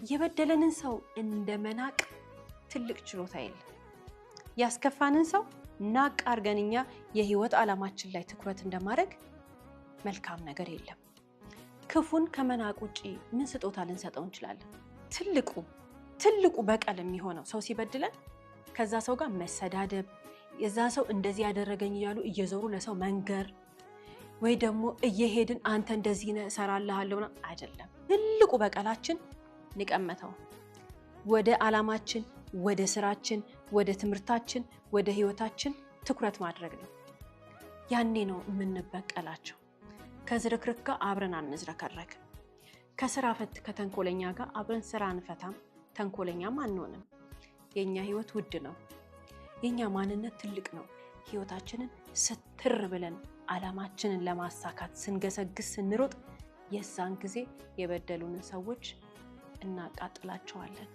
የበደለንን ሰው እንደመናቅ ትልቅ ችሎታ የለም። ያስከፋንን ሰው ናቅ አርገንኛ የህይወት ዓላማችን ላይ ትኩረት እንደማድረግ መልካም ነገር የለም። ክፉን ከመናቅ ውጪ ምን ስጦታ ልንሰጠው እንችላለን? ትልቁ በቀል የሚሆነው ሰው ሲበድለን ከዛ ሰው ጋር መሰዳደብ፣ የዛ ሰው እንደዚህ ያደረገኝ ይያሉ እየዞሩ ለሰው መንገር ወይ ደግሞ እየሄድን አንተ እንደዚህ ነህ ሰራልሃለሁ አይደለም። ትልቁ በቀላችን ንቀመተው ወደ ዓላማችን፣ ወደ ስራችን፣ ወደ ትምርታችን፣ ወደ ህይወታችን ትኩረት ማድረግ ነው። ያኔ ነው የምንበቀላቸው። ከዝርክርክ ጋር አብረን አንዝረከረክ። ከስራ ፈት ከተንኮለኛ ጋር አብረን ስራ አንፈታም፣ ተንኮለኛም አንሆንም። የኛ ህይወት ውድ ነው። የኛ ማንነት ትልቅ ነው። ህይወታችንን ስትር ብለን ዓላማችንን ለማሳካት ስንገሰግስ ስንሮጥ የዛን ጊዜ የበደሉንን ሰዎች እናቃጥላቸዋለን።